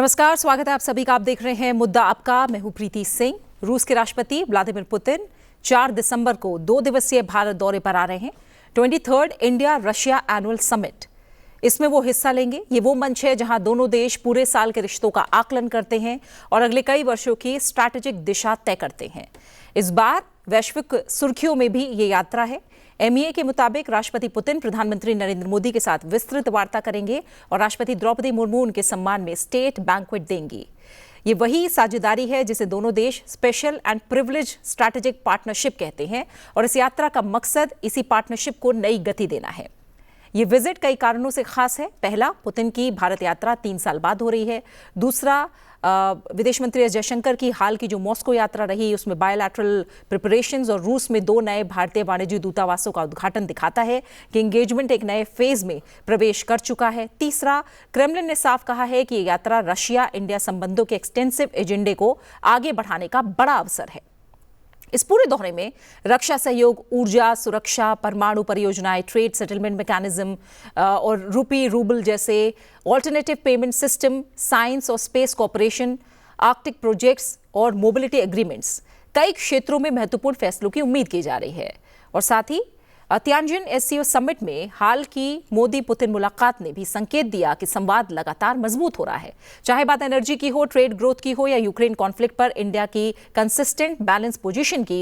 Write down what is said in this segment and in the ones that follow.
नमस्कार, स्वागत है आप सभी का। आप देख रहे हैं मुद्दा आपका। मैं हूं प्रीति सिंह। रूस के राष्ट्रपति व्लादिमीर पुतिन 4 दिसंबर को 2 दिवसीय भारत दौरे पर आ रहे हैं। 23rd India Russia annual summit, इसमें वो हिस्सा लेंगे। ये वो मंच है जहां दोनों देश पूरे साल के रिश्तों का आकलन करते हैं और अगले कई वर्षों की स्ट्रैटेजिक दिशा तय करते हैं। इस बार वैश्विक सुर्खियों में भी ये यात्रा है। एमईए के मुताबिक राष्ट्रपति पुतिन प्रधानमंत्री नरेंद्र मोदी के साथ विस्तृत वार्ता करेंगे और राष्ट्रपति द्रौपदी मुर्मू उनके सम्मान में स्टेट बैंक्वेट देंगी। ये वही साझेदारी है जिसे दोनों देश special and privilege strategic partnership कहते हैं और इस यात्रा का मकसद इसी पार्टनरशिप को नई गति देना है। ये विजिट कई कारणों से खास है। पहला, पुतिन की भारत यात्रा 3 साल बाद हो रही है। दूसरा, विदेश मंत्री एस जयशंकर की हाल की जो मॉस्को यात्रा रही, उसमें बायलैटरल प्रिपरेशंस और रूस में 2 नए भारतीय वाणिज्य दूतावासों का उद्घाटन दिखाता है कि एंगेजमेंट एक नए फेज में प्रवेश कर चुका है। तीसरा, क्रेमलिन ने साफ कहा है कि ये यात्रा रशिया इंडिया संबंधों के एक्सटेंसिव एजेंडे को आगे बढ़ाने का बड़ा अवसर है। इस पूरे दौरे में रक्षा सहयोग, ऊर्जा, सुरक्षा, परमाणु परियोजनाएं, ट्रेड सेटलमेंट मैकेनिज्म और रूबल जैसे ऑल्टरनेटिव पेमेंट सिस्टम, साइंस और स्पेस कॉपरेशन, आर्कटिक प्रोजेक्ट्स और मोबिलिटी एग्रीमेंट्स, कई क्षेत्रों में महत्वपूर्ण फैसलों की उम्मीद की जा रही है। और साथ ही तियानजिन एससीओ समिट में हाल की मोदी पुतिन मुलाकात ने भी संकेत दिया कि संवाद लगातार मजबूत हो रहा है। चाहे बात एनर्जी की हो, ट्रेड ग्रोथ की हो या यूक्रेन कॉन्फ्लिक्ट पर इंडिया की कंसिस्टेंट बैलेंस पोजीशन की,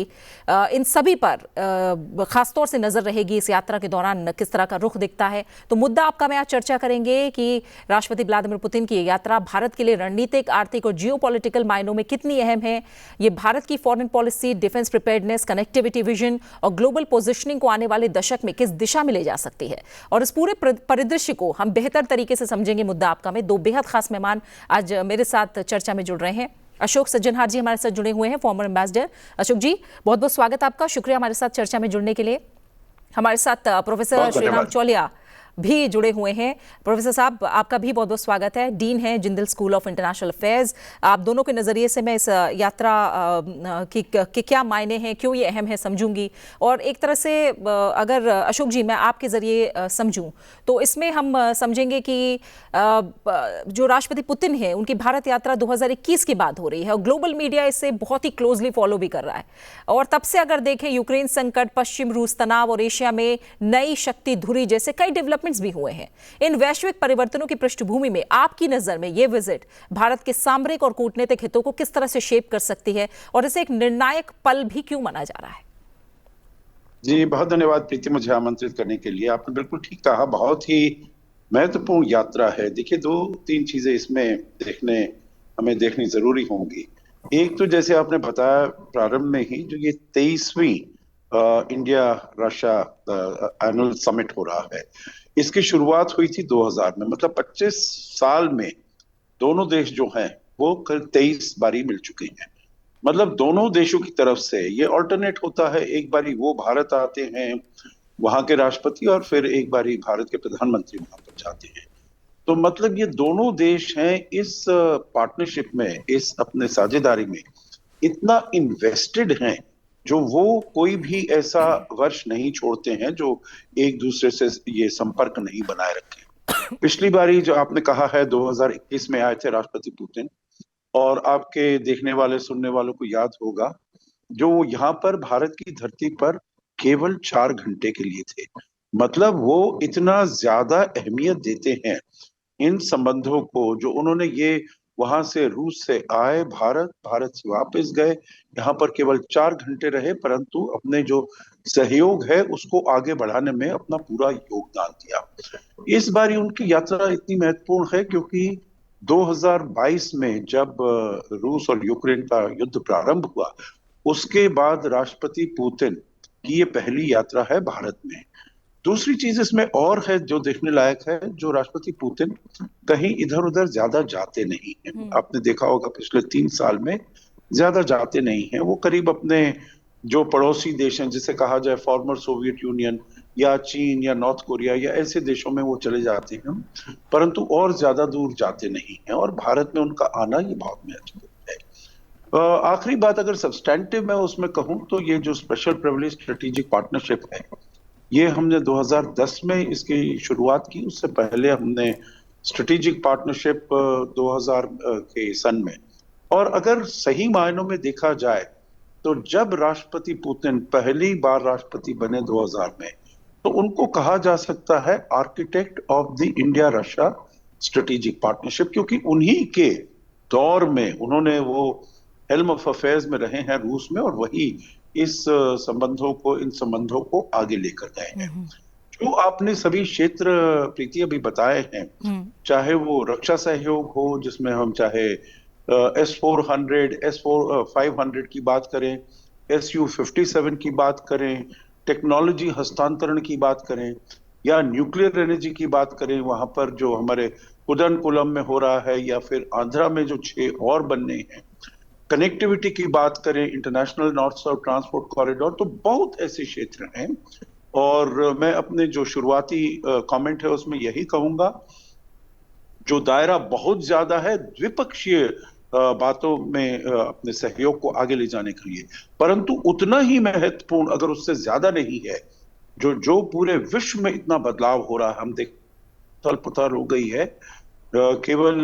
इन सभी पर खासतौर से नजर रहेगी इस यात्रा के दौरान किस तरह का रुख दिखता है। तो मुद्दा आपका में आज चर्चा करेंगे कि राष्ट्रपति व्लादिमीर पुतिन की यात्रा भारत के लिए रणनीतिक, आर्थिक और जियोपॉलिटिकल मायनों में कितनी अहम है। ये भारत की foreign policy, defence preparedness, connectivity vision और ग्लोबल पोजिशनिंग को आने वाले दशक में किस दिशा में ले जा सकती है। और इस पूरे परिदृश्य को हम बेहतर तरीके से समझेंगे मुद्दा आपका में 2 बेहद खास मेहमान आज मेरे साथ चर्चा में जुड़ रहे हैं। अशोक सज्जनहार जी हमारे साथ जुड़े हुए हैं, फॉर्मर एम्बेसडर। अशोक जी, बहुत बहुत स्वागत आपका। शुक्रिया हमारे साथ चर्चा में जुड़ने के लिए। हमारे साथ प्रोफेसर श्रीराम चौलिया भी जुड़े हुए हैं। प्रोफेसर साहब, आपका भी बहुत बहुत स्वागत है। डीन है Jindal school of international affairs. आप दोनों के नज़रिए से मैं इस यात्रा की क्या मायने हैं, क्यों ये अहम है, समझूंगी। और एक तरह से अगर अशोक जी मैं आपके ज़रिए समझूं तो इसमें हम समझेंगे कि जो राष्ट्रपति पुतिन है उनकी भारत यात्रा 2021 के बाद हो रही है और ग्लोबल मीडिया इसे बहुत ही क्लोजली फॉलो भी कर रहा है। और तब से अगर देखें, यूक्रेन संकट, पश्चिम रूस तनाव और एशिया में नई शक्ति धुरी जैसे कई डेवलपमेंट्स भी हुए हैं। इन वैश्विक परिवर्तनों की पृष्ठभूमि में आपकी नजर में यह विजिट भारत के सामरिक और कूटनीतिक हितों को किस तरह से शेप कर सकती है और इसे एक निर्णायक पल भी क्यों माना जा रहा है? जी, बहुत धन्यवाद प्रीति, मुझे आमंत्रित करने के लिए। आपने बिल्कुल ठीक कहा, बहुत ही महत्वपूर्ण यात्रा है। देखिए, 2-3 चीजें इसमें हमें देखनी जरूरी होंगी। एक तो जैसे आपने बताया प्रारंभ में ही, जो ये 23वीं इंडिया रशिया एनुअल समिट हो रहा है, इसकी शुरुआत हुई थी 2000 में। मतलब 25 साल में दोनों देश जो हैं वो कल 23 बारी मिल चुके हैं। मतलब दोनों देशों की तरफ से ये ऑल्टरनेट होता है। एक बारी वो भारत आते हैं, वहां के राष्ट्रपति, और फिर एक बारी भारत के प्रधानमंत्री वहां पर जाते हैं। तो मतलब ये दोनों देश हैं इस पार्टनरशिप में, इस अपने साझेदारी में इतना इन्वेस्टेड हैं, जो वो कोई भी ऐसा वर्ष नहीं छोड़ते हैं जो एक दूसरे से ये संपर्क नहीं बनाए रखें। पिछली बारी जो आपने कहा है 2021 में आए थे राष्ट्रपति पुतिन, और आपके देखने वाले सुनने वालों को याद होगा, जो यहाँ पर भारत की धरती पर केवल 4 घंटे के लिए थे। मतलब वो इतना ज्यादा अहमियत देते हैं इन संबंधों को, जो उन्होंने ये वहां से रूस से आए, भारत से वापस गए, यहाँ पर केवल 4 घंटे रहे, परंतु अपने जो सहयोग है उसको आगे बढ़ाने में अपना पूरा योगदान दिया। इस बार उनकी यात्रा इतनी महत्वपूर्ण है क्योंकि 2022 में जब रूस और यूक्रेन का युद्ध प्रारंभ हुआ, उसके बाद राष्ट्रपति पुतिन की ये पहली यात्रा है भारत में। दूसरी चीज इसमें और है जो देखने लायक है, जो राष्ट्रपति पुतिन कहीं इधर उधर ज्यादा जाते नहीं हैं। आपने देखा होगा पिछले 3 साल में ज्यादा जाते नहीं हैं। वो करीब अपने जो पड़ोसी देश हैं, जिसे कहा जाए फॉर्मर सोवियत यूनियन या चीन या नॉर्थ कोरिया या ऐसे देशों में वो चले जाते हैं, परंतु और ज्यादा दूर जाते नहीं हैं। और भारत में उनका आना ये बहुत महत्वपूर्ण है। आखिरी बात अगर सब्सटैंटिव मैं उसमें कहूं तो ये जो स्पेशल प्रिविलेज स्ट्रेटेजिक पार्टनरशिप है, ये हमने 2010 में इसकी शुरुआत की। उससे पहले हमने स्ट्रेटेजिक पार्टनरशिप 2000 के सन में। और अगर सही मायनों में देखा जाए तो जब राष्ट्रपति पुतिन पहली बार राष्ट्रपति बने 2000 में, तो उनको कहा जा सकता है architect of the India Russia strategic partnership, क्योंकि उन्हीं के दौर में उन्होंने वो हेल्म ऑफ अफेयर्स में रहे हैं रूस में, और वही इस इन संबंधों को आगे लेकर गए हैं। जो आपने सभी क्षेत्र प्रीति अभी बताए हैं, चाहे वो रक्षा सहयोग हो, जिसमें हम चाहे S-400, S-500 की बात करें, Su-57 की बात करें, टेक्नोलॉजी हस्तांतरण की बात करें, या न्यूक्लियर एनर्जी की बात करें, वहां पर जो हमारे कुदनकुलम में हो रहा है, या फिर आंध्रा में जो 6 और बनने हैं, कनेक्टिविटी की बात करें, international north south transport corridor, तो बहुत ऐसे क्षेत्र हैं। और मैं अपने जो शुरुआती कमेंट है उसमें यही कहूंगा, जो दायरा बहुत ज्यादा है द्विपक्षीय बातों में अपने सहयोग को आगे ले जाने के लिए, परंतु उतना ही महत्वपूर्ण, अगर उससे ज्यादा नहीं है, जो पूरे विश्व में इतना बदलाव हो रहा है, हम देख पताल हो गई है केवल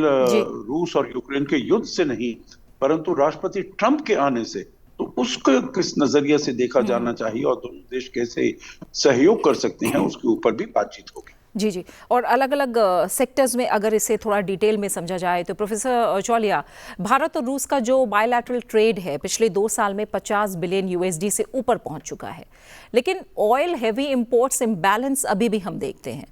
रूस और यूक्रेन के युद्ध से नहीं, परंतु राष्ट्रपति ट्रंप के आने से, तो उसको किस नजरिए से देखा जाना चाहिए और दोनों देश कैसे सहयोग कर सकते हैं, उसके ऊपर भी बातचीत होगी। जी जी। और अलग अलग सेक्टर्स में अगर इसे थोड़ा डिटेल में समझा जाए तो प्रोफेसर चौलिया, भारत और रूस का जो बायलैटरल ट्रेड है पिछले 2 साल में 50 बिलियन यूएसडी से ऊपर पहुंच चुका है, लेकिन ऑयल हेवी इंपोर्ट्स इम्बैलेंस अभी भी हम देखते हैं।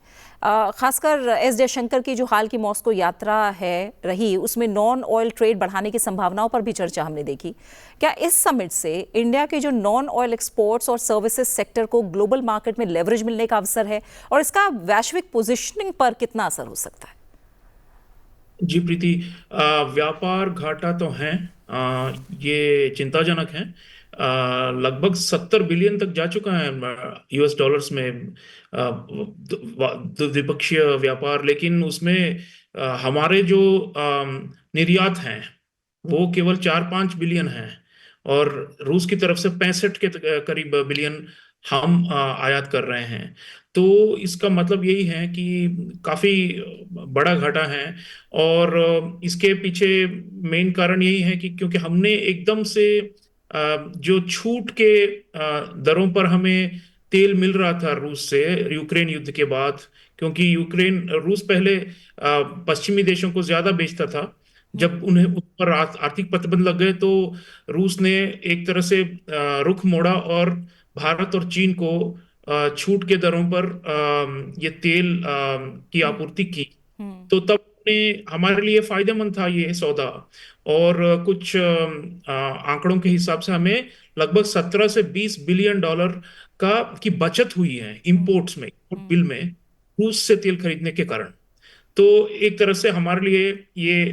खासकर एस जयशंकर की जो हाल की मॉस्को यात्रा है रही, उसमें नॉन ऑयल ट्रेड बढ़ाने की संभावनाओं पर भी चर्चा हमने देखी। क्या इस समिट से इंडिया के जो नॉन ऑयल एक्सपोर्ट्स और सर्विसेज सेक्टर को ग्लोबल मार्केट में लेवरेज मिलने का अवसर है, और इसका वैश्विक पोजीशनिंग पर कितना असर हो सकता है? जी प्रीति, व्यापार घाटा तो है, ये चिंताजनक है। लगभग 70 बिलियन तक जा चुका है यूएस डॉलर्स में द्विपक्षीय व्यापार, लेकिन उसमें हमारे जो निर्यात हैं वो केवल 4-5 बिलियन हैं, और रूस की तरफ से 65 के करीब बिलियन हम आयात कर रहे हैं। तो इसका मतलब यही है कि काफी बड़ा घाटा है, और इसके पीछे मेन कारण यही है कि क्योंकि हमने एकदम से जो छूट के दरों पर हमें तेल मिल रहा था रूस से यूक्रेन युद्ध के बाद, क्योंकि रूस पहले पश्चिमी देशों को ज्यादा बेचता था, जब उन्हें उस पर आर्थिक प्रतिबंध लग गए तो रूस ने एक तरह से रुख मोड़ा और भारत और चीन को छूट के दरों पर ये तेल की आपूर्ति की। तो तब हमारे लिए फायदेमंद था ये सौदा, और कुछ आंकड़ों के हिसाब से हमें लगभग 17 से 20 बिलियन डॉलर की बचत हुई है इंपोर्ट्स में, बिल में, रूस से तेल खरीदने के कारण। तो एक तरह से हमारे लिए ये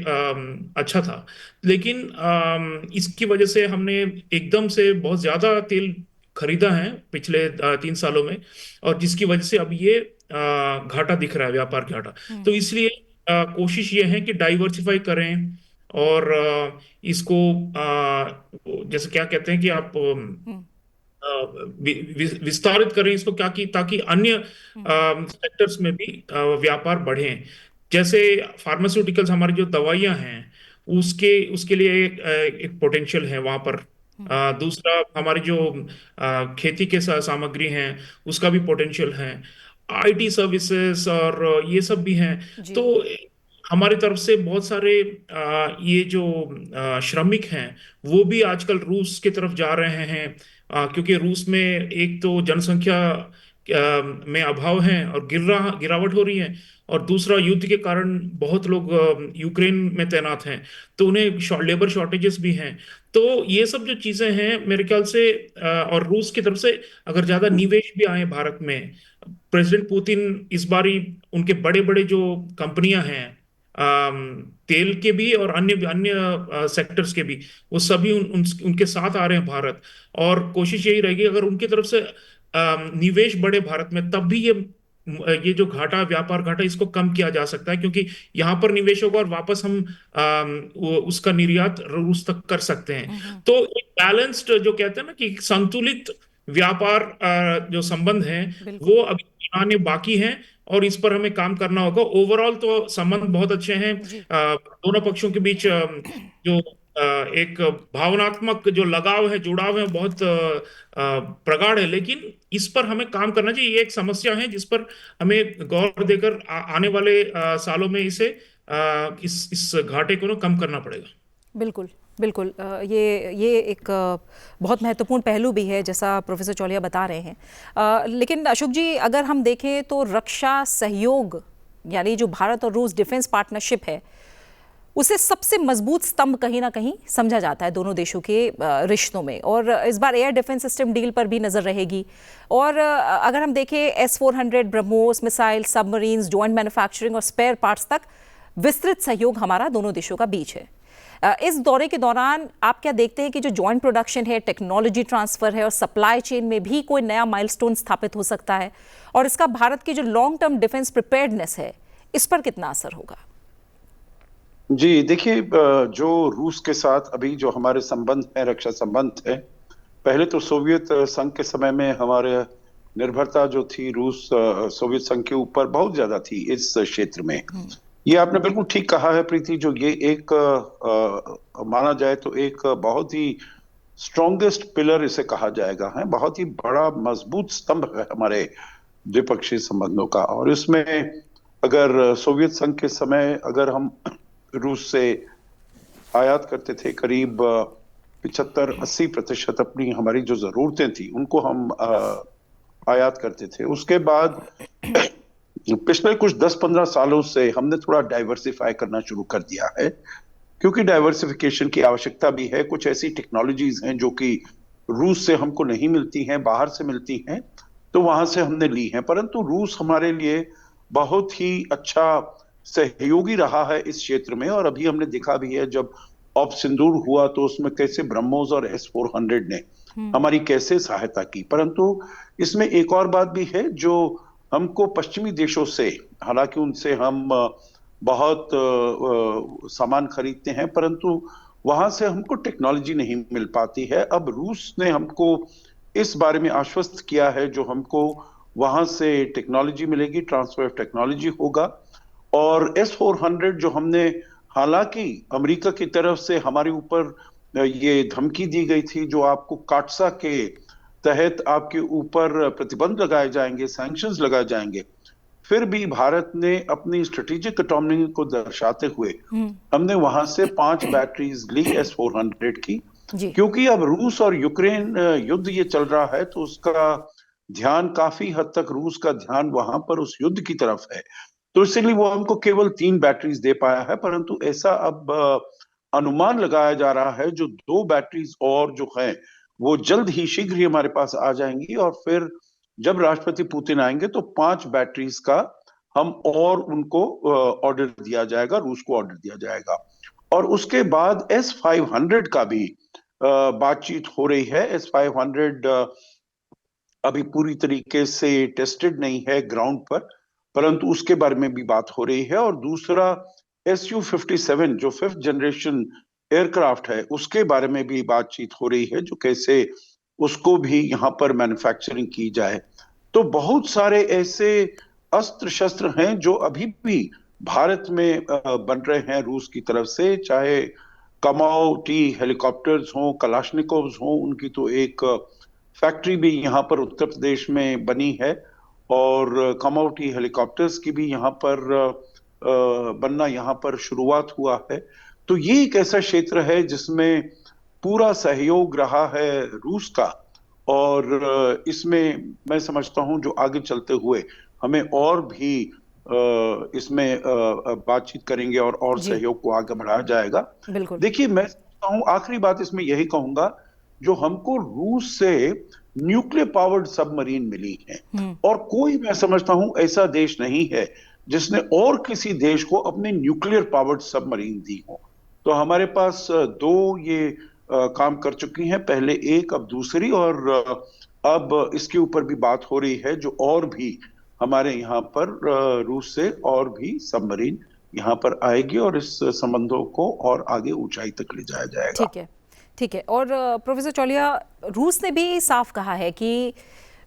अच्छा था, लेकिन इसकी वजह से हमने एकदम से बहुत ज्यादा तेल खरीदा है पिछले 3 सालों में, और जिसकी वजह से अब ये घाटा दिख रहा है, व्यापार घाटा। तो इसलिए कोशिश ये है कि डाइवर्सिफाई करें, और इसको जैसे क्या कहते हैं कि आप विस्तारित करें इसको, क्या कि ताकि अन्य सेक्टर्स में भी व्यापार बढ़े। जैसे फार्मास्यूटिकल्स, हमारी जो दवाइयां हैं उसके उसके लिए एक पोटेंशियल है वहां पर। दूसरा, हमारी जो खेती के सामग्री हैं उसका भी पोटेंशियल है, आईटी सर्विसेज और ये सब भी हैं। तो हमारी तरफ से बहुत सारे ये जो श्रमिक हैं वो भी आजकल रूस की तरफ जा रहे हैं, क्योंकि रूस में एक तो जनसंख्या में अभाव है और गिरावट हो रही है, और दूसरा युद्ध के कारण बहुत लोग यूक्रेन में तैनात हैं, तो उन्हें लेबर शॉर्टेजेस भी हैं। तो ये सब जो चीजें हैं मेरे ख्याल से, और रूस की तरफ से अगर ज्यादा निवेश भी आए भारत में, प्रेसिडेंट पुतिन इस बारी उनके बड़े बड़े जो कंपनियां हैं तेल के भी और अन्य अन्य सेक्टर्स के भी, वो सभी उनके साथ आ रहे हैं भारत, और कोशिश यही रहेगी अगर उनकी तरफ से निवेश बढ़े भारत में, तब भी ये जो व्यापार घाटा, इसको कम किया जा सकता है, क्योंकि यहाँ पर निवेश होगा और वापस हम उसका निर्यात रूस तक कर सकते हैं। तो एक बैलेंस्ड, जो कहते हैं ना कि संतुलित व्यापार जो संबंध है वो अभी आने बाकी हैं, और इस पर हमें काम करना होगा। ओवरऑल तो संबंध बहुत अच्छे हैं दोनों पक्षों के बीच। जो एक भावनात्मक जो लगाव है, जुड़ाव है, बहुत प्रगाढ़ है, लेकिन इस पर हमें काम करना चाहिए। ये एक समस्या है जिस पर हमें गौर देकर आने वाले सालों में इस घाटे को ना कम करना पड़ेगा। बिल्कुल बिल्कुल। ये एक बहुत महत्वपूर्ण पहलू भी है, जैसा प्रोफेसर चौलिया बता रहे हैं। लेकिन अशोक जी, अगर हम देखें तो रक्षा सहयोग यानी जो भारत और रूस डिफेंस पार्टनरशिप है, उसे सबसे मजबूत स्तंभ कहीं ना कहीं समझा जाता है दोनों देशों के रिश्तों में। और इस बार एयर डिफेंस सिस्टम डील पर भी नज़र रहेगी। और अगर हम देखें S-400 BrahMos missile, submarines, joint manufacturing और स्पेयर पार्ट्स तक विस्तृत सहयोग हमारा दोनों देशों का बीच है। इस दौरे के दौरान आप क्या देखते हैं कि जो जॉइंट प्रोडक्शन है, टेक्नोलॉजी ट्रांसफर है और सप्लाई चेन में भी कोई नया माइलस्टोन स्थापित हो सकता है, और इसका भारत की जो लॉन्ग टर्म डिफेंस प्रिपेयर्डनेस है, इस पर कितना असर होगा? जी देखिए, जो रूस के साथ अभी जो हमारे संबंध है, रक्षा संबंध है, पहले तो सोवियत संघ के समय में हमारे निर्भरता जो थी रूस सोवियत संघ के ऊपर बहुत ज्यादा थी इस क्षेत्र में। ये आपने बिल्कुल ठीक कहा है प्रीति, जो ये एक माना जाए तो एक बहुत ही स्ट्रॉन्गेस्ट पिलर इसे कहा जाएगा, है बहुत ही बड़ा मजबूत स्तंभ है हमारे द्विपक्षीय संबंधों का। और इसमें अगर सोवियत संघ के समय अगर हम रूस से आयात करते थे करीब 75-80% अपनी हमारी जो जरूरतें थी उनको हम आयात करते थे। उसके बाद पिछले कुछ 10-15 सालों से हमने थोड़ा डाइवर्सिफाई करना शुरू कर दिया है, क्योंकि डाइवर्सिफिकेशन की आवश्यकता भी है। कुछ ऐसी टेक्नोलॉजीज हैं जो कि रूस से हमको नहीं मिलती हैं, बाहर से मिलती हैं, तो वहां से हमने ली हैं। परंतु रूस हमारे लिए बहुत ही अच्छा सहयोगी रहा है इस क्षेत्र में। और अभी हमने देखा भी है, जब ऑप सिंदूर हुआ तो उसमें कैसे ब्रह्मोस और S-400 ने हमारी कैसे सहायता की। परंतु इसमें एक और बात भी है, जो हमको पश्चिमी देशों से, हालांकि उनसे हम बहुत सामान खरीदते हैं, परंतु वहां से हमको टेक्नोलॉजी नहीं मिल पाती है। अब रूस ने हमको इस बारे में आश्वस्त किया है, जो हमको वहां से टेक्नोलॉजी मिलेगी, ट्रांसफर ऑफ टेक्नोलॉजी होगा। और S-400 जो हमने, हालांकि अमेरिका की तरफ से हमारे ऊपर ये धमकी दी गई थी, जो आपको काटसा के तहत आपके ऊपर प्रतिबंध लगाए जाएंगे, सैंक्शंस लगाए जाएंगे, फिर भी भारत ने अपनी स्ट्रेटेजिक ऑटोनॉमी को दर्शाते हुए हमने वहां से 5 बैटरीज ली S-400 की। क्योंकि अब रूस और यूक्रेन युद्ध ये चल रहा है, तो उसका ध्यान काफी हद तक, रूस का ध्यान वहां पर उस युद्ध की तरफ है, तो इसलिए वो हमको केवल 3 बैटरीज दे पाया है। परंतु ऐसा अब अनुमान लगाया जा रहा है, जो 2 बैटरीज और जो है वो जल्द ही, शीघ्र ही हमारे पास आ जाएंगी। और फिर जब राष्ट्रपति पुतिन आएंगे तो 5 बैटरीज का हम और उनको ऑर्डर दिया जाएगा, रूस को ऑर्डर दिया जाएगा। और उसके बाद S-500 का भी बातचीत हो रही है। S-500 अभी पूरी तरीके से टेस्टेड नहीं है ग्राउंड पर, परंतु उसके बारे में भी बात हो रही है। और दूसरा Su-57 जो 5th जनरेशन एयरक्राफ्ट है, उसके बारे में भी बातचीत हो रही है, जो कैसे उसको भी यहाँ पर मैन्युफैक्चरिंग की जाए। तो बहुत सारे ऐसे अस्त्र शस्त्र हैं जो अभी भी भारत में बन रहे हैं रूस की तरफ से, चाहे कमाओ-T हेलीकॉप्टर्स हों, कलाशनिकोव्स हों, उनकी तो एक फैक्ट्री भी यहाँ पर उत्तर प्रदेश में बनी है, और कमाओ-T हेलीकॉप्टर्स की भी यहाँ पर बनना यहाँ पर शुरुआत हुआ है। तो ये एक ऐसा क्षेत्र है जिसमें पूरा सहयोग रहा है रूस का, और इसमें मैं समझता हूं जो आगे चलते हुए हमें और भी इसमें बातचीत करेंगे और सहयोग को आगे बढ़ाया जाएगा। देखिए, मैं समझता हूं आखिरी बात इसमें यही कहूंगा, जो हमको रूस से न्यूक्लियर पावर्ड सबमरीन मिली है, और कोई, मैं समझता हूं, ऐसा देश नहीं है जिसने और किसी देश को अपने न्यूक्लियर पावर्ड सबमरीन दी हो। तो हमारे पास 2 ये काम कर चुकी हैं, पहले एक, अब दूसरी, और अब इसके ऊपर भी बात हो रही है, जो और भी हमारे यहाँ पर रूस से और भी सबमरीन यहाँ पर आएगी, और इस संबंधों को और आगे ऊंचाई तक ले जाया जाएगा। ठीक है। और प्रोफेसर चौलिया, रूस ने भी साफ कहा है कि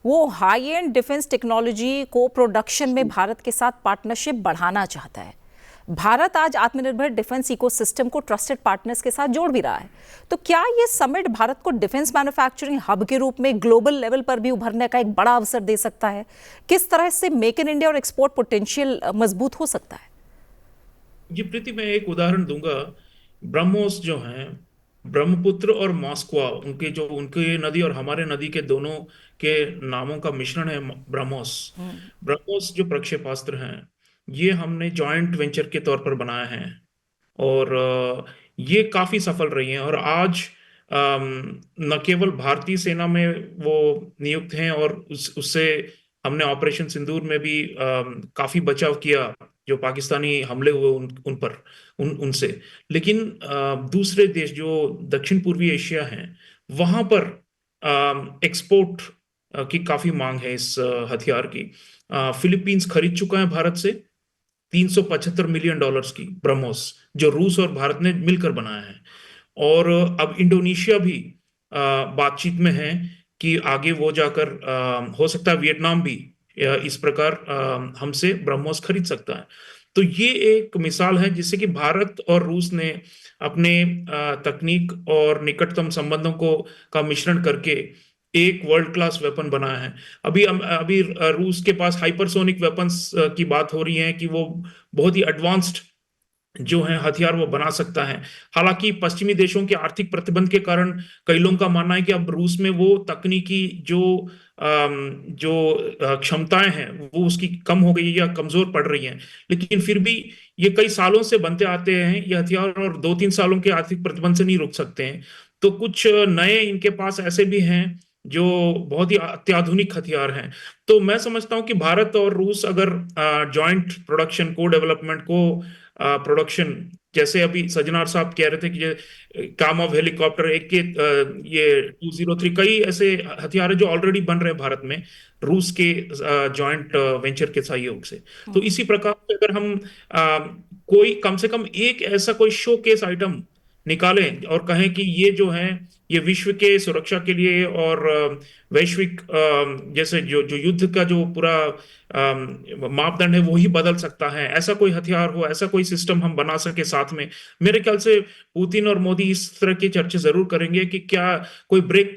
वो हाई एंड डिफेंस टेक्नोलॉजी को प्रोडक्शन में भारत के साथ पार्टनरशिप बढ़ाना चाहता है। भारत आज आत्मनिर्भर डिफेंस इकोसिस्टम को ट्रस्टेड पार्टनर्स के साथ जोड़ भी रहा है। तो क्या ये समिट भारत को डिफेंस मैन्युफैक्चरिंग हब के रूप में ग्लोबल लेवल पर भी उभरने का एक बड़ा अवसर दे सकता है? किस तरह से मेक इन इंडिया और एक्सपोर्ट पोटेंशियल मजबूत हो सकता है? जी प्रीति, मैं एक उदाहरण दूंगा। ब्रह्मोस जो हैं, ब्रह्मपुत्र और मॉस्कवा, उनके नदी और हमारे नदी के दोनों के नामों का मिश्रण है ब्रह्मोस। ब्रह्मोस जो प्रक्षेपास्त्र हैं, ये हमने जॉइंट वेंचर के तौर पर बनाया है और ये काफी सफल रही हैं। और आज न केवल भारतीय सेना में वो नियुक्त हैं और उससे हमने ऑपरेशन सिंदूर में भी काफी बचाव किया जो पाकिस्तानी हमले हुए उन पर उनसे। लेकिन दूसरे देश जो दक्षिण पूर्वी एशिया हैं, वहां पर एक्सपोर्ट की काफी मांग है इस हथियार की। फिलीपींस खरीद चुका है भारत से $375 मिलियन की ब्रह्मोस, जो रूस और भारत ने मिलकर बनाया है। और अब इंडोनेशिया भी बातचीत में है कि आगे वो जाकर हो सकता है वियतनाम भी इस प्रकार हमसे ब्रह्मोस खरीद सकता है। तो ये एक मिसाल है जिससे कि भारत और रूस ने अपने तकनीक और निकटतम संबंधों का मिश्रण करके एक वर्ल्ड क्लास वेपन बनाया है। अभी रूस के पास हाइपरसोनिक वेपन्स की बात हो रही है कि वो बहुत ही एडवांस्ड जो है हथियार वो बना सकता है। हालांकि पश्चिमी देशों के आर्थिक प्रतिबंध के कारण कई लोगों का मानना है कि अब रूस में वो तकनीकी जो क्षमताएं हैं वो उसकी कम हो गई या कमजोर पड़ रही हैं। लेकिन फिर भी ये कई सालों से बनते आते हैं ये हथियार, और 2-3 सालों के आर्थिक प्रतिबंध से नहीं रुक सकते हैं। तो कुछ नए इनके पास ऐसे भी हैं जो बहुत ही अत्याधुनिक हथियार हैं। तो मैं समझता हूं कि भारत और रूस अगर जॉइंट प्रोडक्शन, को डेवलपमेंट, को प्रोडक्शन, जैसे अभी सजनार साहब कह रहे थे कि ये कामोव हेलीकॉप्टर एक के ये 203 कई ऐसे हथियार है जो ऑलरेडी बन रहे हैं भारत में रूस के जॉइंट वेंचर के सहयोग से। तो इसी प्रकार से अगर हम कोई कम से कम एक ऐसा कोई शोकेस आइटम निकालें और कहें कि ये जो है ये विश्व के सुरक्षा के लिए और वैश्विक जैसे जो युद्ध का जो पूरा मापदंड है वो ही बदल सकता है, ऐसा कोई हथियार हो, ऐसा कोई सिस्टम हम बना सके साथ में, मेरे ख्याल से पुतिन और मोदी इस तरह की चर्चा जरूर करेंगे कि क्या कोई ब्रेक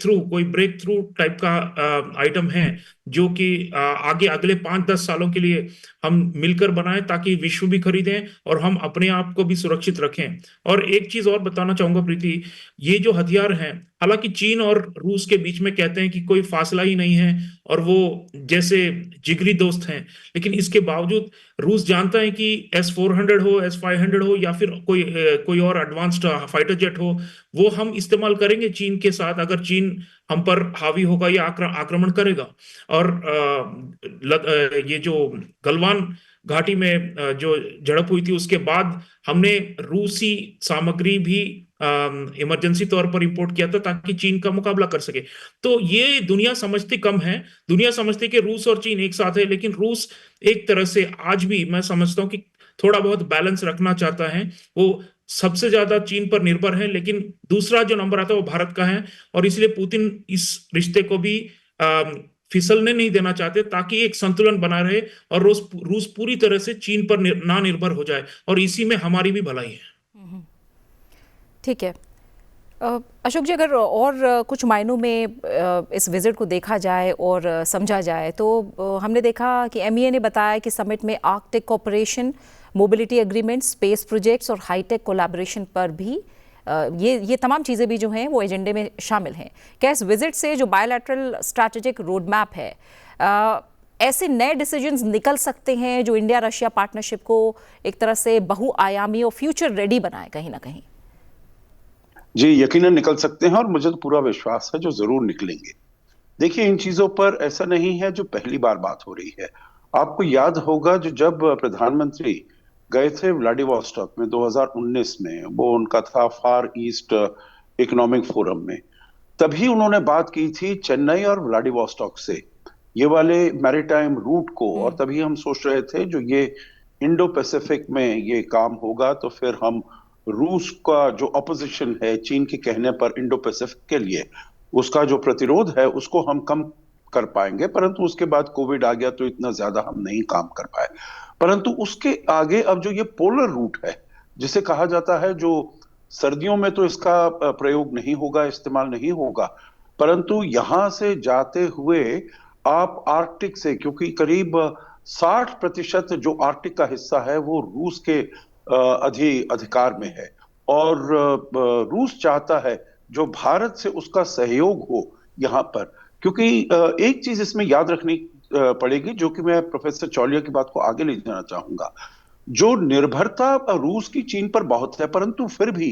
थ्रू टाइप का आइटम है जो कि आगे अगले 5-10 सालों के लिए हम मिलकर बनाएं ताकि विश्व भी खरीदें और हम अपने आप को भी सुरक्षित रखें। और एक चीज और बताना चाहूंगा प्रीति, ये जो हथियार हैं, हालांकि चीन और रूस के बीच में कहते हैं कि कोई फासला ही नहीं है और वो जैसे जिगरी दोस्त हैं, लेकिन इसके बावजूद रूस जानता है कि S-400 हो, S-500 हो या फिर कोई और एडवांस्ड फाइटर जेट हो, वो हम इस्तेमाल करेंगे चीन के साथ अगर चीन हम पर हावी होगा या आक्रमण करेगा। और ये जो गलवान घाटी में जो झड़प हुई थी उसके बाद हमने रूसी सामग्री भी इमरजेंसी तौर पर इंपोर्ट किया था ताकि चीन का मुकाबला कर सके। तो ये दुनिया समझती कम है, दुनिया समझती कि रूस और चीन एक साथ है, लेकिन रूस एक तरह से आज भी मैं समझता हूं कि थोड़ा बहुत बैलेंस रखना चाहता है। वो सबसे ज्यादा चीन पर निर्भर है, लेकिन दूसरा जो नंबर आता है वो भारत का है, और इसलिए पुतिन इस रिश्ते को भी फिसलने नहीं देना चाहते ताकि एक संतुलन बना रहे और रूस पूरी तरह से चीन पर ना निर्भर हो जाए, और इसी में हमारी भी भलाई है। ठीक है अशोक जी, अगर और कुछ मायनों में इस विजिट को देखा जाए और समझा जाए तो हमने देखा कि MEA ने बताया कि समिट में Arctic cooperation, mobility agreement, space projects और हाईटेक कोलैबोरेशन पर भी ये तमाम चीज़ें भी जो हैं वो एजेंडे में शामिल हैं। क्या इस विजिट से जो बायलैटरल स्ट्रैटेजिक रोड मैप है, ऐसे नए डिसीजंस निकल सकते हैं जो इंडिया रशिया पार्टनरशिप को एक तरह से बहुआयामी और फ्यूचर रेडी बनाए कहीं ना कहीं? जी यकीनन निकल सकते हैं, और मुझे तो पूरा विश्वास है जो जरूर निकलेंगे। देखिए, इन चीजों पर ऐसा नहीं है जो पहली बार बात हो रही है। आपको याद होगा जब प्रधानमंत्री गए थे व्लादिवोस्टॉक में 2019 में, वो उनका था फार ईस्ट इकोनॉमिक फोरम में, तभी उन्होंने बात की थी चेन्नई और व्लादिवोस्टॉक से ये वाले मैरीटाइम रूट को, और तभी हम सोच रहे थे जो ये इंडो पैसिफिक में ये काम होगा तो फिर हम रूस का जो अपोजिशन है चीन के कहने पर इंडो पैसिफिक के लिए, उसका जो प्रतिरोध है उसको हम कम कर पाएंगे, परंतु उसके बाद कोविड आ गया तो इतना ज्यादा हम नहीं काम कर पाए। परंतु उसके आगे अब जो ये पोलर रूट है, जिसे कहा जाता है, जो सर्दियों में तो इसका प्रयोग नहीं होगा, इस्तेमाल नहीं होगा, परंतु यहां से जाते हुए आप आर्कटिक से, क्योंकि करीब 60% जो आर्कटिक का हिस्सा है वो रूस के अधिकार में है, और रूस चाहता है जो भारत से उसका सहयोग हो यहाँ पर। क्योंकि एक चीज इसमें याद रखनी पड़ेगी, जो कि मैं प्रोफेसर चौलिया की बात को आगे ले जाना चाहूंगा। जो निर्भरता रूस की चीन पर बहुत है, परंतु फिर भी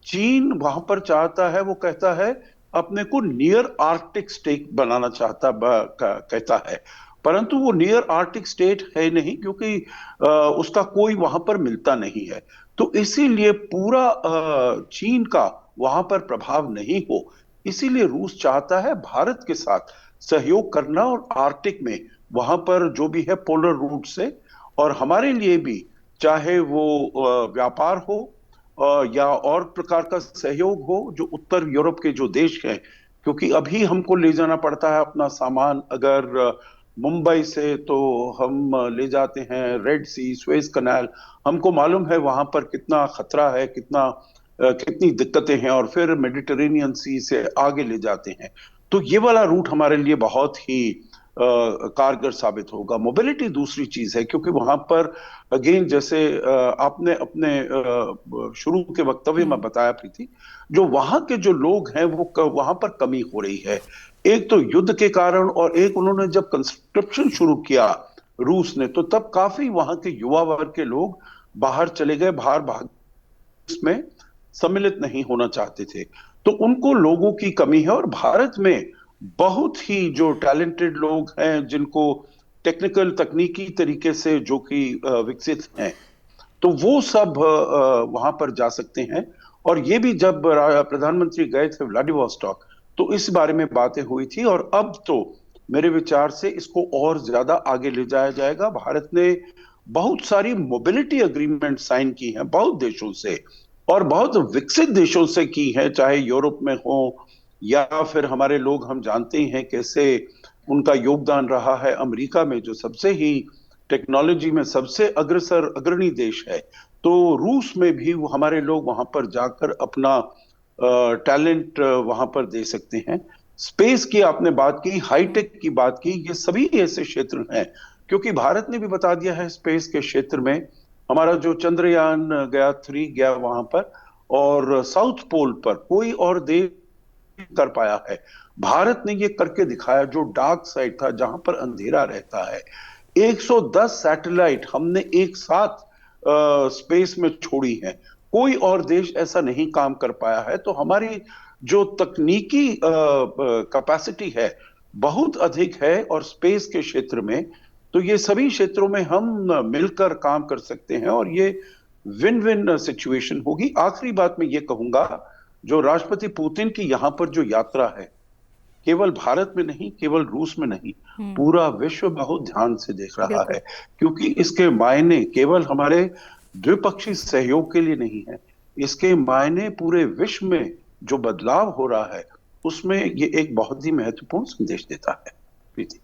चीन वहां पर चाहता है, वो कहता है अपने को नियर आर्कटिक स्टेट बनाना कहता है, परंतु वो नियर आर्कटिक स्टेट है नहीं, क्योंकि उसका कोई वहां पर मिलता नहीं है। तो इसीलिए पूरा चीन का वहां पर प्रभाव नहीं हो, इसीलिए रूस चाहता है भारत के साथ सहयोग करना, और आर्कटिक में वहां पर जो भी है पोलर रूट से, और हमारे लिए भी चाहे वो व्यापार हो या और प्रकार का सहयोग हो, जो उत्तर यूरोप के जो देश हैं, क्योंकि अभी हमको ले जाना पड़ता है अपना सामान, अगर मुंबई से तो हम ले जाते हैं रेड सी, स्वेज कनाल, हमको मालूम है वहां पर कितना खतरा है, कितनी दिक्कतें हैं, और फिर मेडिटेरेनियन सी से आगे ले जाते हैं। तो ये वाला रूट हमारे लिए बहुत ही कारगर साबित होगा। मोबिलिटी दूसरी चीज है, क्योंकि वहां पर अगेन जैसे आपने अपने शुरू के वक्तव्य में बताया प्रीति, जो वहां के जो लोग हैं वो वहां पर कमी हो रही है, एक तो युद्ध के कारण, और एक उन्होंने जब कंस्ट्रक्शन शुरू किया रूस ने, तो तब काफी वहां के युवा वर्ग के लोग बाहर चले गए, बाहर भाग में सम्मिलित नहीं होना चाहते थे, तो उनको लोगों की कमी है। और भारत में बहुत ही जो टैलेंटेड लोग हैं, जिनको टेक्निकल तकनीकी तरीके से जो कि विकसित हैं, तो वो सब वहां पर जा सकते हैं। और ये भी जब प्रधानमंत्री गए थे व्लादिवोस्टॉक, तो इस बारे में बातें हुई थी, और अब तो मेरे विचार से इसको और ज्यादा आगे ले जाया जाएगा। भारत ने बहुत सारी मोबिलिटी एग्रीमेंट साइन की हैं बहुत देशों से, और बहुत विकसित देशों से की है, चाहे यूरोप में हो या फिर हमारे लोग, हम जानते हैं कैसे उनका योगदान रहा है अमेरिका में, जो सबसे ही टेक्नोलॉजी में सबसे अग्रणी देश है। तो रूस में भी वो हमारे लोग वहां पर जाकर अपना टैलेंट वहां पर दे सकते हैं। स्पेस की आपने बात की, हाईटेक की बात की, ये सभी ऐसे क्षेत्र हैं, क्योंकि भारत ने भी बता दिया है स्पेस के क्षेत्र में, हमारा जो चंद्रयान गया 3 गया वहां पर, और साउथ पोल पर कोई और देश कर पाया है, भारत ने ये करके दिखाया। जो डार्क साइड था, जहां पर अंधेरा रहता है, 110 सैटेलाइट हमने एक साथ स्पेस में छोड़ी है, कोई और देश ऐसा नहीं काम कर पाया है। तो हमारी जो तकनीकी कैपेसिटी है बहुत अधिक है, और स्पेस के क्षेत्र में, तो ये सभी क्षेत्रों में हम मिलकर काम कर सकते हैं, और ये विन विन सिचुएशन होगी। आखिरी बात मैं ये कहूंगा, जो राष्ट्रपति पुतिन की यहाँ पर जो यात्रा है, केवल भारत में नहीं, केवल रूस में नहीं, पूरा विश्व बहुत ध्यान से देख रहा है, क्योंकि इसके मायने केवल हमारे द्विपक्षीय सहयोग के लिए नहीं है, इसके मायने पूरे विश्व में जो बदलाव हो रहा है उसमें ये एक बहुत ही महत्वपूर्ण संदेश देता है। प्रीति,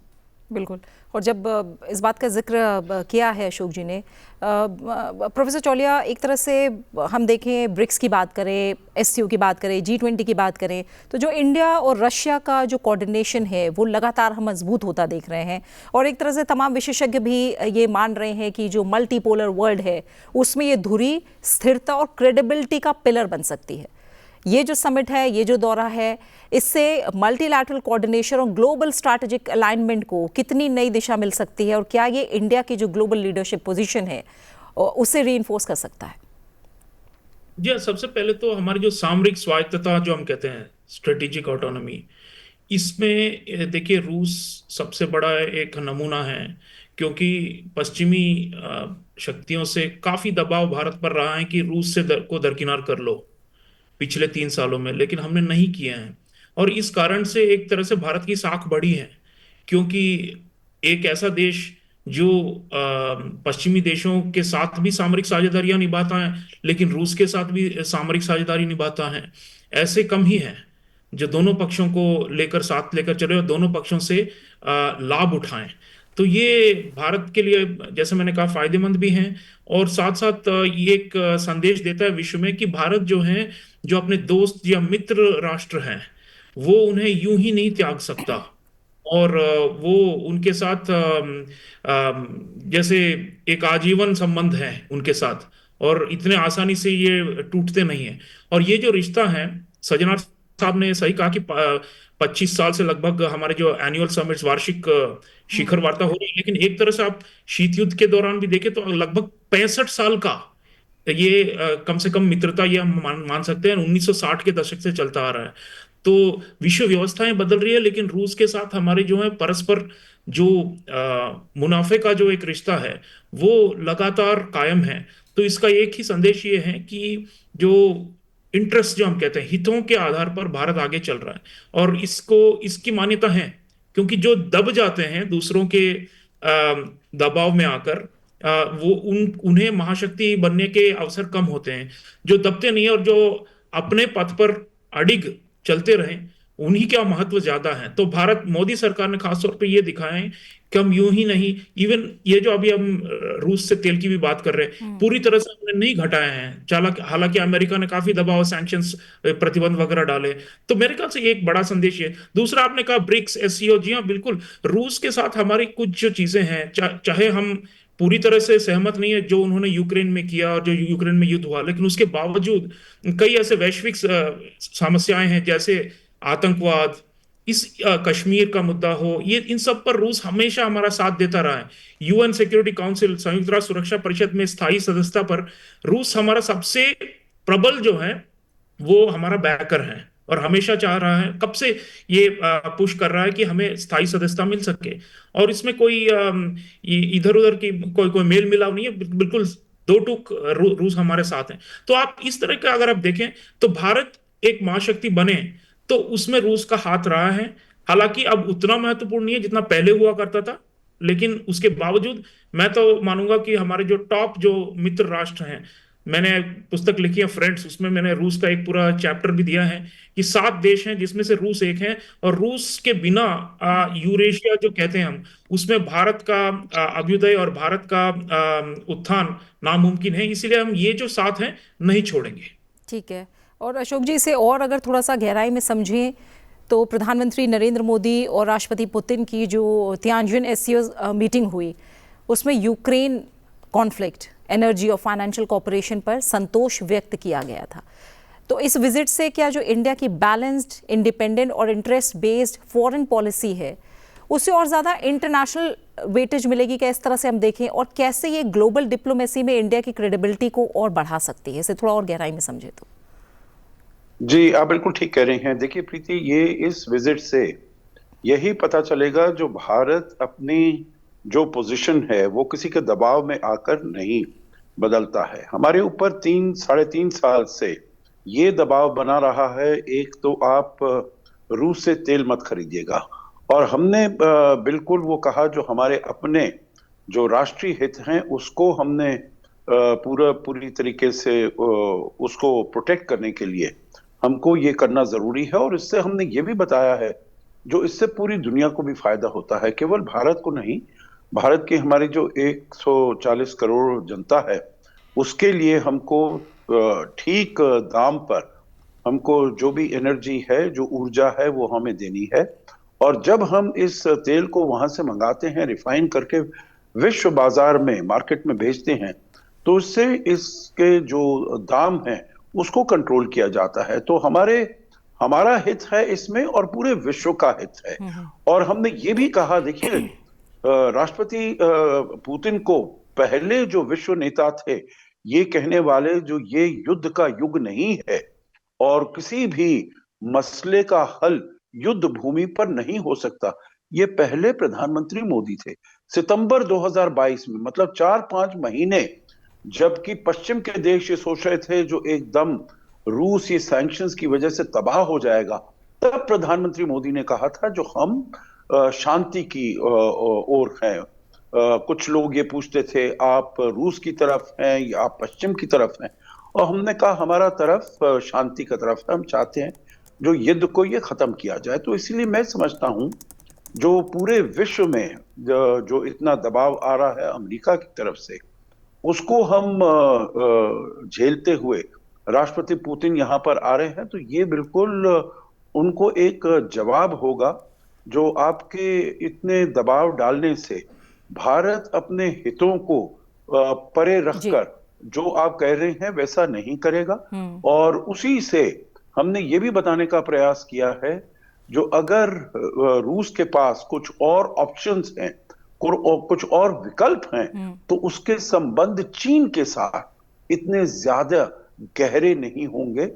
बिल्कुल। और जब इस बात का जिक्र किया है अशोक जी ने, प्रोफेसर चौलिया, एक तरह से हम देखें, ब्रिक्स की बात करें, एससीओ की बात करें, G20 की बात करें, तो जो इंडिया और रशिया का जो कोऑर्डिनेशन है वो लगातार हम मजबूत होता देख रहे हैं, और एक तरह से तमाम विशेषज्ञ भी ये मान रहे हैं कि जो मल्टीपोलर वर्ल्ड है उसमें ये धुरी स्थिरता और क्रेडिबिलिटी का पिलर बन सकती है। ये जो समिट है, ये जो दौरा है, इससे मल्टीलैटरल कोऑर्डिनेशन और ग्लोबल स्ट्रैटेजिक अलाइनमेंट को कितनी नई दिशा मिल सकती है, और क्या ये इंडिया की जो ग्लोबल लीडरशिप पोजीशन है उसे रीइंफोर्स कर सकता है? जी, सबसे पहले तो हमारी जो सामरिक स्वायत्तता जो हम कहते हैं, स्ट्रेटेजिक ऑटोनॉमी, इसमें देखिए रूस सबसे बड़ा एक नमूना है, क्योंकि पश्चिमी शक्तियों से काफी दबाव भारत पर रहा है कि रूस से को दरकिनार कर लो पिछले 3 सालों में, लेकिन हमने नहीं किया है। और इस कारण से एक तरह से भारत की साख बढ़ी है, क्योंकि एक ऐसा देश जो पश्चिमी देशों के साथ भी सामरिक साझेदारियां निभाता है, लेकिन रूस के साथ भी सामरिक साझेदारी निभाता है, ऐसे कम ही है। जो दोनों पक्षों को लेकर साथ लेकर चले और दोनों पक्षों से लाभ उठाएं। तो ये भारत के लिए, जैसे मैंने कहा, फायदेमंद भी हैं और साथ साथ ये एक संदेश देता है विश्व में कि भारत जो है, जो अपने दोस्त या मित्र राष्ट्र हैं, वो उन्हें यूं ही नहीं त्याग सकता। और वो उनके साथ जैसे एक आजीवन संबंध है उनके साथ, और इतने आसानी से ये टूटते नहीं है। और ये जो रिश्ता है, सजना साहब ने सही कहा कि 25 साल से लगभग हमारे जो एनुअल समिट्स, वार्षिक शिखर वार्ता हो रही है, लेकिन एक तरह से आप शीत युद्ध के दौरान भी देखें तो लगभग 65 साल का ये कम से कम मित्रता ये हम मान सकते हैं 1960 के दशक से चलता आ रहा है। तो विश्व व्यवस्थाएं बदल रही है, लेकिन रूस के साथ हमारे जो है परस्पर जो मुनाफे का जो एक रिश्ता है वो लगातार कायम है। तो इसका एक ही संदेश ये है कि जो इंटरेस्ट, जो हम कहते हैं, हितों के आधार पर भारत आगे चल रहा है। और इसकी मान्यता है, क्योंकि जो दब जाते हैं दूसरों के दबाव में आकर, वो उन्हें महाशक्ति बनने के अवसर कम होते हैं। जो दबते नहीं है और जो अपने पथ पर अडिग चलते रहें, उन्हीं का महत्व ज्यादा है। तो भारत, मोदी सरकार ने खासतौर पे ये दिखाया है कि हम यूं ही नहीं, इवन ये जो अभी हम रूस से तेल की भी बात कर रहे हैं, पूरी तरह से हमने नहीं घटाए हैं। हालांकि अमेरिका ने काफी दबाव, सैंक्शंस, प्रतिबंध वगैरह डाले। तो मेरे ख्याल से ये एक बड़ा संदेश है। दूसरा, आपने कहा ब्रिक्स, एससीओ, जी हाँ बिल्कुल, रूस के साथ हमारी कुछ जो चीजें हैं, चाहे हम पूरी तरह से सहमत नहीं है जो उन्होंने यूक्रेन में किया और जो यूक्रेन में युद्ध हुआ, लेकिन उसके बावजूद कई ऐसे वैश्विक समस्याएं हैं, जैसे आतंकवाद, इस कश्मीर का मुद्दा हो, ये इन सब पर रूस हमेशा हमारा साथ देता रहा है। यूएन सिक्योरिटी काउंसिल, संयुक्त राष्ट्र सुरक्षा परिषद में स्थायी सदस्यता पर रूस हमारा सबसे प्रबल जो है वो हमारा बैकर है, और हमेशा चाह रहा है, कब से ये पुश कर रहा है कि हमें स्थायी सदस्यता मिल सके। और इसमें कोई इधर उधर की कोई मेल मिलाप नहीं है, बिल्कुल दो टूक रूस हमारे साथ है। तो आप इस तरह का अगर आप देखें तो भारत एक महाशक्ति बने तो उसमें रूस का हाथ रहा है। हालांकि अब उतना महत्वपूर्ण नहीं है जितना पहले हुआ करता था, लेकिन उसके बावजूद मैं तो मानूंगा कि हमारे जो टॉप जो मित्र राष्ट्र हैं, मैंने पुस्तक लिखी है फ्रेंड्स, उसमें मैंने रूस का एक पूरा चैप्टर भी दिया है कि 7 देश हैं जिसमें से रूस एक है, और रूस के बिना यूरेशिया जो कहते हैं हम, उसमें भारत का अभ्युदय और भारत का उत्थान नामुमकिन है। इसीलिए हम ये जो साथ हैं नहीं छोड़ेंगे। ठीक है। और अशोक जी, इसे और अगर थोड़ा सा गहराई में समझें तो प्रधानमंत्री नरेंद्र मोदी और राष्ट्रपति पुतिन की जो तियानजिन एससीओ मीटिंग हुई, उसमें यूक्रेन कॉन्फ्लिक्ट, एनर्जी और फाइनेंशियल कॉपरेशन पर संतोष व्यक्त किया गया था। तो इस विजिट से क्या जो इंडिया की बैलेंस्ड, इंडिपेंडेंट और इंटरेस्ट बेस्ड फॉरेन पॉलिसी है, उससे और ज़्यादा इंटरनेशनल वेटेज मिलेगी क्या, इस तरह से हम देखें? और कैसे ये ग्लोबल डिप्लोमेसी में इंडिया की क्रेडिबिलिटी को और बढ़ा सकती है, इसे थोड़ा और गहराई में समझे तो। जी, आप बिल्कुल ठीक कह रही हैं। देखिए प्रीति, ये इस विजिट से यही पता चलेगा जो भारत अपनी जो पोजीशन है वो किसी के दबाव में आकर नहीं बदलता है। हमारे ऊपर 3-3.5 साल से ये दबाव बना रहा है, एक तो आप रूस से तेल मत खरीदिएगा, और हमने बिल्कुल वो कहा जो हमारे अपने जो राष्ट्रीय हित हैं उसको हमने पूरी तरीके से उसको प्रोटेक्ट करने के लिए हमको ये करना जरूरी है। और इससे हमने ये भी बताया है जो इससे पूरी दुनिया को भी फायदा होता है, केवल भारत को नहीं, भारत की हमारी जो 140 करोड़ जनता है उसके लिए हमको ठीक दाम पर हमको जो भी एनर्जी है, जो ऊर्जा है, वो हमें देनी है। और जब हम इस तेल को वहां से मंगाते हैं, रिफाइन करके विश्व बाजार में, मार्केट में भेजते हैं, तो इससे इसके जो दाम है उसको कंट्रोल किया जाता है। तो हमारा हित है इसमें और पूरे विश्व का हित है। और हमने ये भी कहा, देखिए राष्ट्रपति पुतिन को पहले जो विश्व नेता थे ये कहने वाले जो ये युद्ध का युग नहीं है और किसी भी मसले का हल युद्ध भूमि पर नहीं हो सकता, ये पहले प्रधानमंत्री मोदी थे। सितंबर 2022 में, मतलब 4-5 महीने जबकि पश्चिम के देश ये सोच रहे थे जो एकदम रूस ये सैंक्शंस की वजह से तबाह हो जाएगा, तब प्रधानमंत्री मोदी ने कहा था जो हम शांति की ओर हैं। कुछ लोग ये पूछते थे आप रूस की तरफ हैं या आप पश्चिम की तरफ हैं, और हमने कहा हमारा तरफ शांति का तरफ है, हम चाहते हैं जो युद्ध को ये खत्म किया जाए। तो इसलिए मैं समझता हूं जो पूरे विश्व में जो इतना दबाव आ रहा है अमेरिका की तरफ से, उसको हम झेलते हुए राष्ट्रपति पुतिन यहाँ पर आ रहे हैं, तो ये बिल्कुल उनको एक जवाब होगा जो आपके इतने दबाव डालने से भारत अपने हितों को परे रखकर जो आप कह रहे हैं वैसा नहीं करेगा। और उसी से हमने ये भी बताने का प्रयास किया है जो अगर रूस के पास कुछ और ऑप्शंस हैं, कुछ और विकल्प हैं, तो उसके संबंध चीन के साथ इतने ज्यादा गहरे नहीं होंगे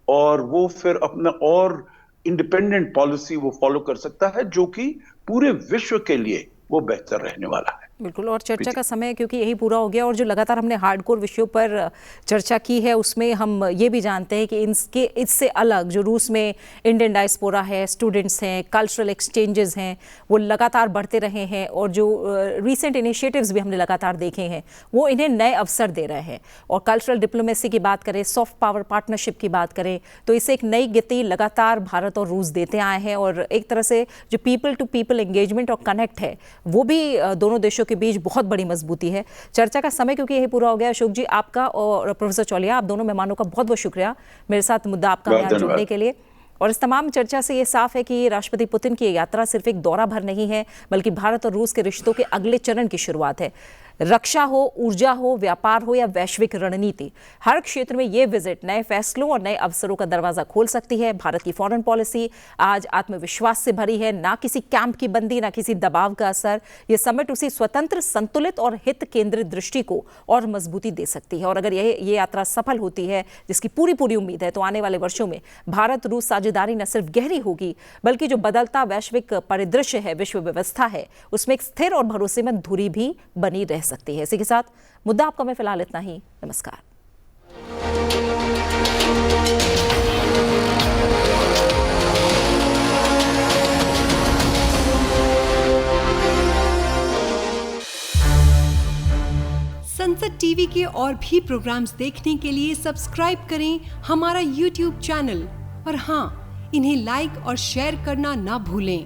और वो फिर अपना और इंडिपेंडेंट पॉलिसी वो फॉलो कर सकता है जो कि पूरे विश्व के लिए वो बेहतर रहने वाला है। बिल्कुल, और चर्चा का समय क्योंकि यही पूरा हो गया और जो लगातार हमने हार्डकोर विषयों पर चर्चा की है उसमें हम ये भी जानते हैं कि इससे अलग जो रूस में इंडियन डायस्पोरा है, स्टूडेंट्स हैं, कल्चरल एक्सचेंजेस हैं, वो लगातार बढ़ते रहे हैं और जो रीसेंट इनिशिएटिव्स भी हमने लगातार देखे हैं वो इन्हें नए अवसर दे रहे हैं। और कल्चरल डिप्लोमेसी की बात करें, सॉफ्ट पावर पार्टनरशिप की बात करें, तो इसे एक नई गति लगातार भारत और रूस देते आए हैं और एक तरह से जो पीपल टू पीपल एंगेजमेंट और कनेक्ट है वो भी दोनों देशों के बीच बहुत बड़ी मजबूती है। चर्चा का समय क्योंकि यही पूरा हो गया। अशोक जी, आपका और प्रोफेसर चौलिया, आप दोनों मेहमानों का बहुत बहुत शुक्रिया मेरे साथ मुद्दा आपका में आज जुड़ने के लिए। और इस तमाम चर्चा से ये साफ है कि राष्ट्रपति पुतिन की यात्रा सिर्फ एक दौरा भर नहीं है बल्कि भारत और रूस के रिश्तों के अगले चरण की शुरुआत है। रक्षा हो, ऊर्जा हो, व्यापार हो या वैश्विक रणनीति, हर क्षेत्र में ये विजिट नए फैसलों और नए अवसरों का दरवाजा खोल सकती है। भारत की फॉरेन पॉलिसी आज आत्मविश्वास से भरी है, ना किसी कैंप की बंदी, ना किसी दबाव का असर। ये समिट उसी स्वतंत्र, संतुलित और हित केंद्रित दृष्टि को और मजबूती दे सकती है। और अगर ये यात्रा सफल होती है, जिसकी पूरी उम्मीद है, तो आने वाले वर्षों में भारत रूस साझेदारी न सिर्फ गहरी होगी बल्कि जो बदलता वैश्विक परिदृश्य है, विश्व व्यवस्था है, उसमें एक स्थिर और भरोसेमंद धुरी भी बनी रह सकती है। इसी के साथ मुद्दा आपका में फिलहाल इतना ही। नमस्कार। संसद टीवी के और भी प्रोग्राम्स देखने के लिए सब्सक्राइब करें हमारा YouTube चैनल और हाँ, इन्हें लाइक और शेयर करना ना भूलें।